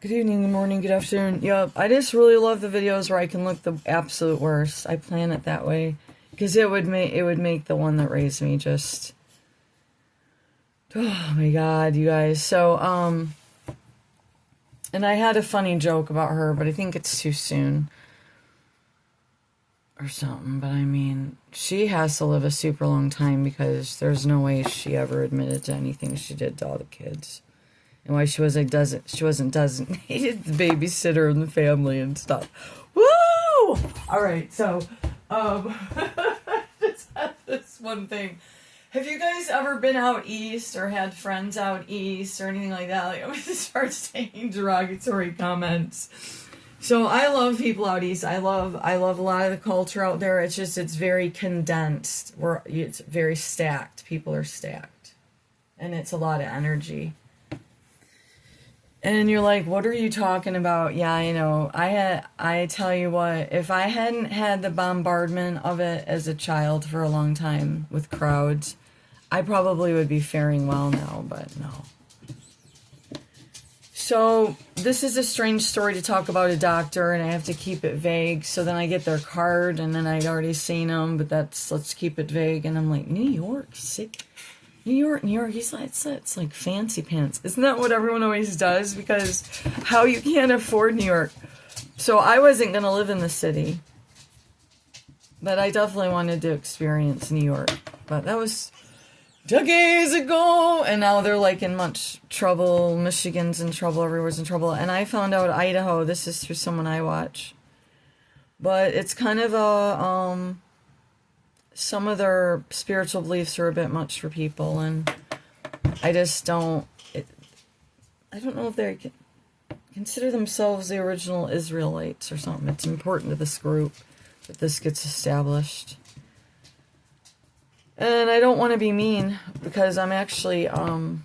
Good evening, good morning, good afternoon. Yep, I just really love the videos where I can look the absolute worst. I plan it that way because it would make the one that raised me just, oh my god, you guys. So and I had a funny joke about her, but I think it's too soon or something. But I mean, she has to live a super long time because there's no way she ever admitted to anything she did to all the kids. And why she was like she wasn't designated the babysitter in the family and stuff. Woo! All right, so just had this one thing. Have you guys ever been out east or had friends out east or anything like that? Like, I'm gonna start saying derogatory comments. So I love people out east. I love a lot of the culture out there. It's very condensed. It's very stacked. People are stacked, and it's a lot of energy. And you're like, what are you talking about? Yeah, I know. I tell you what, if I hadn't had the bombardment of it as a child for a long time with crowds, I probably would be faring well now, but no. So this is a strange story to talk about a doctor, and I have to keep it vague. So then I get their card, and then I'd already seen them, but let's keep it vague. And I'm like, New York, sick. New York. He's like, it's like fancy pants. Isn't that what everyone always does? Because how you can't afford New York. So I wasn't going to live in the city. But I definitely wanted to experience New York. But that was decades ago. And now they're like in much trouble. Michigan's in trouble. Everywhere's in trouble. And I found out Idaho. This is through someone I watch. But it's kind of a... some of their spiritual beliefs are a bit much for people, and I just don't... I don't know if they consider themselves the original Israelites or something. It's important to this group that this gets established. And I don't want to be mean, because I'm actually... well,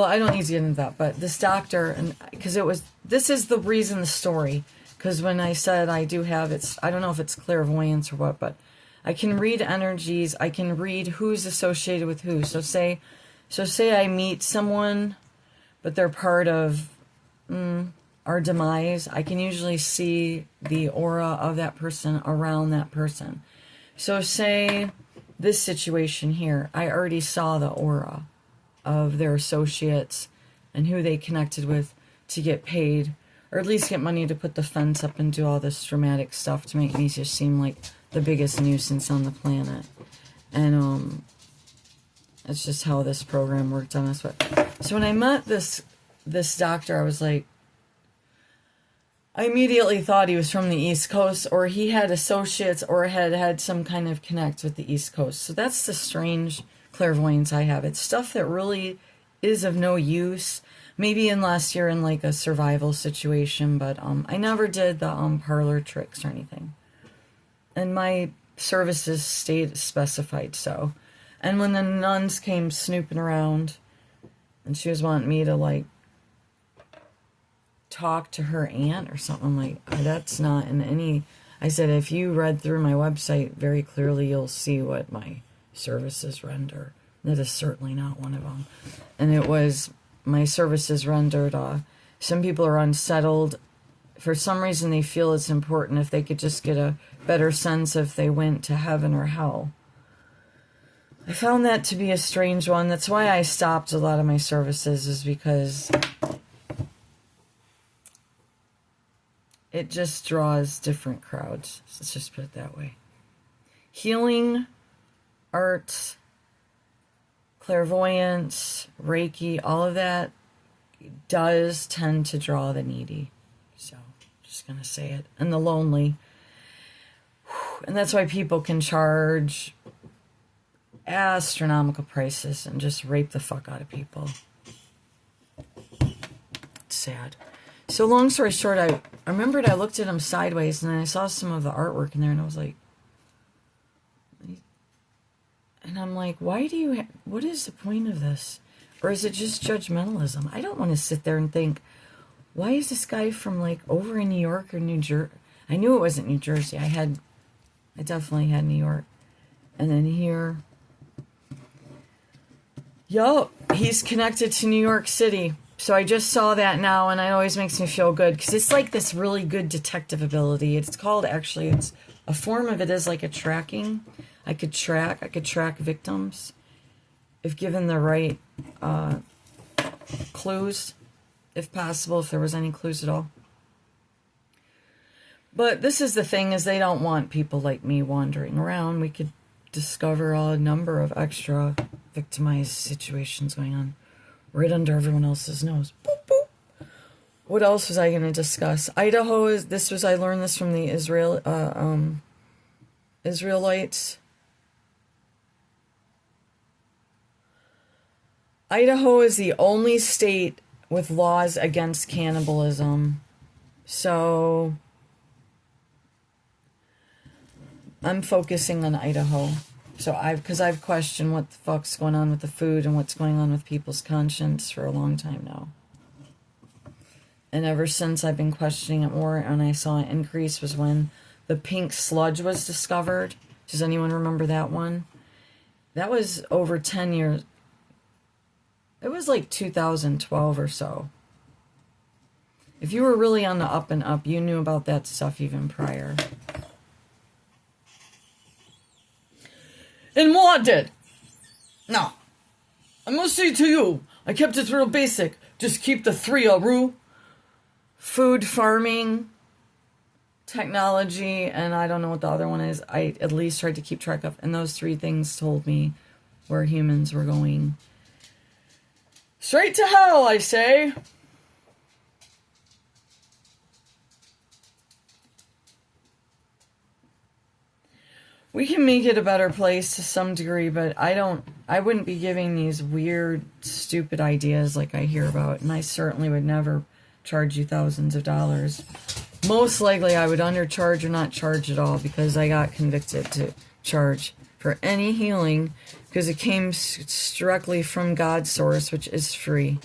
I don't need to get into that, but this doctor... and because this is the reason the story... Because when I said I do have, I don't know if it's clairvoyance or what, but I can read energies. I can read who's associated with who. So say I meet someone, but they're part of our demise. I can usually see the aura of that person around that person. So say this situation here, I already saw the aura of their associates and who they connected with to get paid, or at least get money to put the fence up and do all this dramatic stuff to make me just seem like the biggest nuisance on the planet. And that's just how this program worked on us. So when I met this doctor, I was like, I immediately thought he was from the East Coast, or he had associates, or had some kind of connect with the East Coast. So that's the strange clairvoyance I have. It's stuff that really is of no use. Maybe in last year in like a survival situation, but I never did the parlor tricks or anything. And my services stayed specified so. And when the nuns came snooping around and she was wanting me to like talk to her aunt or something, like, that's not in any... I said, if you read through my website very clearly, you'll see what my services render. That is certainly not one of them. And it was... my services rendered, some people are unsettled. For some reason, they feel it's important if they could just get a better sense if they went to heaven or hell. I found that to be a strange one. That's why I stopped a lot of my services, is because it just draws different crowds. Let's just put it that way. Healing, arts, clairvoyance, Reiki, all of that does tend to draw the needy. So, just going to say it. And the lonely. And that's why people can charge astronomical prices and just rape the fuck out of people. It's sad. So long story short, I remembered I looked at him sideways and then I saw some of the artwork in there and I was like, and I'm like, why do you, what is the point of this? Or is it just judgmentalism? I don't want to sit there and think, why is this guy from like over in New York or New Jersey? I knew it wasn't New Jersey. I definitely had New York. And then here, yup, he's connected to New York City. So I just saw that now, and it always makes me feel good because it's like this really good detective ability. It's called, actually, it's a form of it is like a tracking. I could track victims if given the right clues, if possible, if there was any clues at all. But this is the thing, is they don't want people like me wandering around. We could discover a number of extra victimized situations going on right under everyone else's nose. Boop, boop. What else was I going to discuss? Idaho is, I learned this from the Israelites. Idaho is the only state with laws against cannibalism. So I'm focusing on Idaho. So because I've questioned what the fuck's going on with the food and what's going on with people's conscience for a long time now. And ever since I've been questioning it more, and I saw an increase, was when the pink sludge was discovered. Does anyone remember that one? That was over 10 years. It was like 2012 or so. If you were really on the up and up, you knew about that stuff even prior. And what I did? Now, I must say to you, I kept it real basic. Just keep the three rule. Food, farming, technology, and I don't know what the other one is. I at least tried to keep track of. And those three things told me where humans were going. Straight to hell, I say. We can make it a better place to some degree, but I wouldn't be giving these weird, stupid ideas like I hear about, and I certainly would never charge you thousands of dollars. Most likely I would undercharge or not charge at all, because I got convicted to charge for any healing because it came directly from God's source, which is free.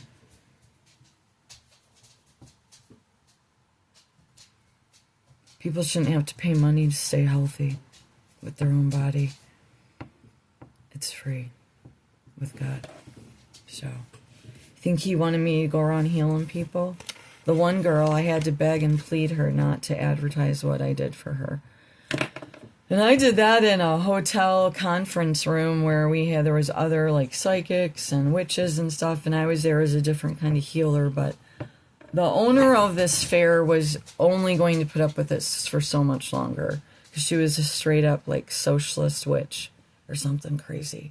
People shouldn't have to pay money to stay healthy with their own body. It's free with God. So, you think he wanted me to go around healing people? The one girl, I had to beg and plead her not to advertise what I did for her. And I did that in a hotel conference room where there was other like psychics and witches and stuff, and I was there as a different kind of healer, but the owner of this fair was only going to put up with this for so much longer. Because she was a straight up like socialist witch or something crazy.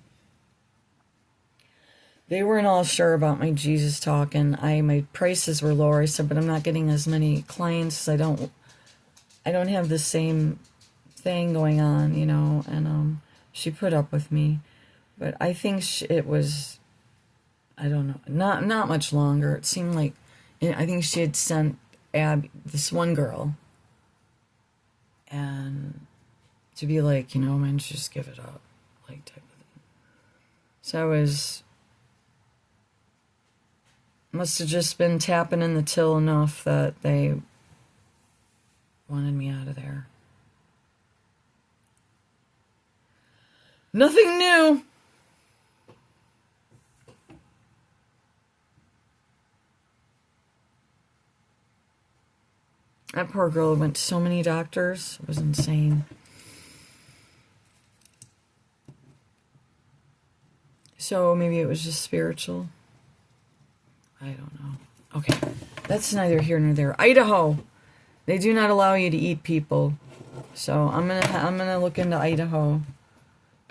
They weren't all sure about my Jesus talk, and my prices were lower. I said, but I'm not getting as many clients. I don't have the same thing going on, you know. And she put up with me, but I think it was, I don't know, not much longer. It seemed like, I think she had sent this one girl. And to be like, you know, man, just give it up, like type of thing. So I must have just been tapping in the till enough that they wanted me out of there. Nothing new. That poor girl went to so many doctors. It was insane. So maybe it was just spiritual. I don't know. Okay, that's neither here nor there. Idaho, they do not allow you to eat people. So I'm gonna look into Idaho.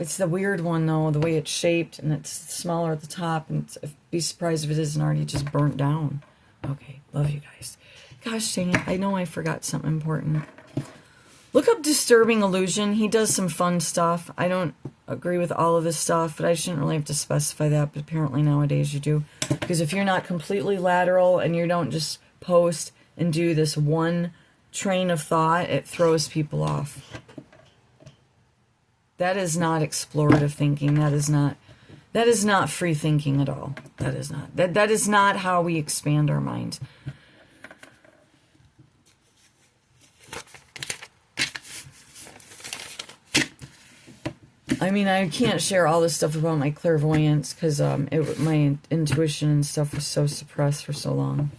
It's the weird one though, the way it's shaped, and it's smaller at the top, and be surprised if it isn't already just burnt down. Okay, love you guys. Gosh dang it, I know I forgot something important. Look up Disturbing Illusion. He does some fun stuff. I don't agree with all of his stuff, but I shouldn't really have to specify that, but apparently nowadays you do. Because if you're not completely lateral and you don't just post and do this one train of thought, it throws people off. That is not explorative thinking. That is not free thinking at all. That is not. That is not how we expand our minds. I mean, I can't share all this stuff about my clairvoyance because my intuition and stuff was so suppressed for so long.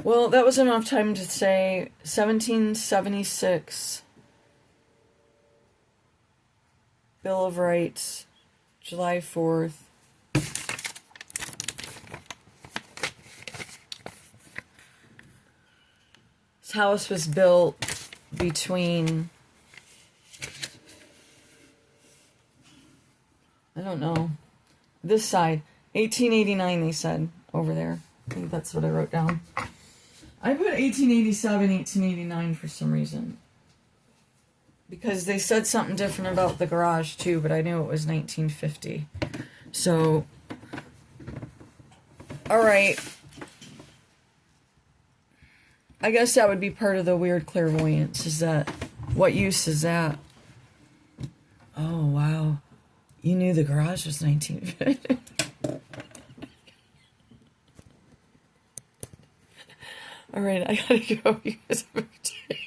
Well, that was enough time to say 1776, Bill of Rights, July 4th. This house was built between, I don't know, this side, 1889 they said over there. I think that's what I wrote down. I put 1887, 1889 for some reason. Because they said something different about the garage too, but I knew it was 1950. So, alright. I guess that would be part of the weird clairvoyance. Is that, what use is that? Oh, wow. You knew the garage was 1950. All right, I gotta go. You guys have a good day.